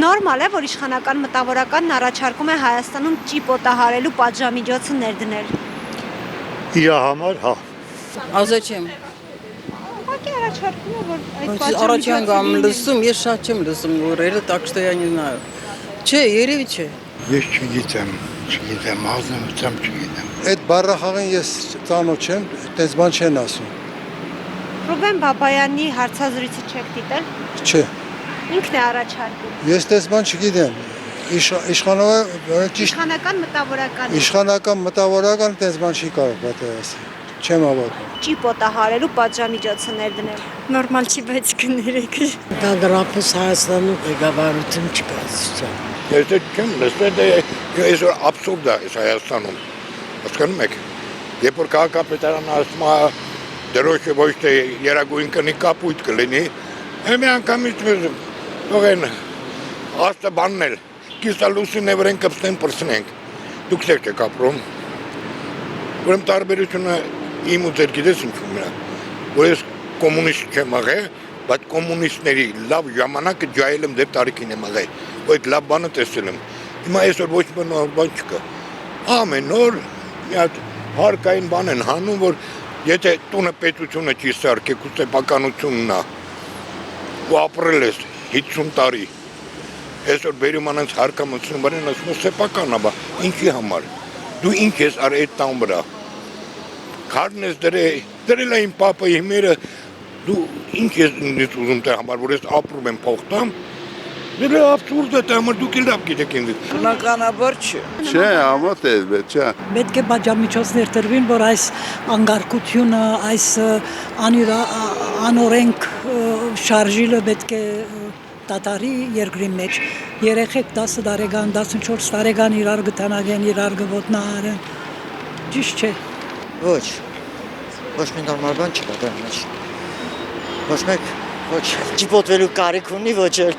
Նորմալ է, որ իշխանական մտավորականն առաջարկում է Հայաստանում ճիպոտահարելու պատժամիջոցը ներդնել։ Իր համար, հա։ А зачем? Ուղղակի առաջարկում է, որ այդ Առաջան կամ պատժամիջոցը լսում, ես շատ չեմ լսում լուրերը, так что я не знаю։ Չէ, երևի չէ։ Ես չգիտեմ, ազնվությամբ չգիտեմ։ Այդ բառախաղին ես ծանոթ չեմ, այդպես բան չեն ասում։ Ռուբեն Բաբայանի հարցազրույցը չեք դիտել։ Չէ։ Ինքն է առաջարկում։ Ես այդպես բան չգիտեմ։ Իշխանական մտավորական Իշխանական մտավորական այդպես բան չի կարող պատասխանել։ Չեմ հավատում։ ճիպոտահարելու պատժամիջոցը ներդնել։ Նորմալ չի, բայց կներեք։ Դա դրապես Հայաստանում ղեկավարություն չկա, ասում։ Ես չեմ լսել, այսօր աբսուրդ է Հայաստանում։ Հասկանում եք։ Երբ որ քաղաքապետարանը ասում է դրոշը ոչ թե երագույն կնի կապույտ կլինի, մի անգամից թողեն աստը բաննել, կիսա լուսինը վրեն կպստեն պրսնենք։ Դուք ձեր եք ապրում։ Ուրեմն տարբերությունը իմ ու ձեր գիտես ինչու՞մն է, որ ես կոմունիստ չեմ աղել, բայց կոմունիստների լավ ժամանակը ջայել եմ դեպ տարիքին եմ աղել, որ այդ լավ բանը տեսել եմ։ Հիմա այսօր ոչ մի նոր բան չկա։ Ամեն օր մի հատ հարկային բան են հանում, որ եթե տունը պետությունը չի սարքել, ու սեփականությունն է, ու ապրել ես 50 տարի, այսօր բերում անց հարկամտություն բանեն ասում է սեփական է, բա ինչի համար։ Դու ինչ ես արել այդ տան վրա։ Քարն ես դրել է իմ պապայի հիմերը, դու ինչ ես ինձ ուզում թե համար, որ ես ապրում եմ փոխտամ, դրա աբսուրդ է, թե համար դուք էլ լավ գիտեք ինձ։ Բնականաբար չէ։ Չէ, ամոթ է, չէ։ Պետք է պատժամիջոցներ տրվին, որ այս անկարգությունը, այս անօրենք շարժիլը պետք է տատարի երկրի մեջ։ Երեխեք 10 տարեկան, 14 տարեկան իրար գտանագեն, իրար գոտնահարեն։ Ճիշտ չէ։ Ոչ մի նորմալ բան չկա դրա մեջ։ Ոչ մեկ, ոչ ճիպոտվելու կարիք ունի, ոչ էլ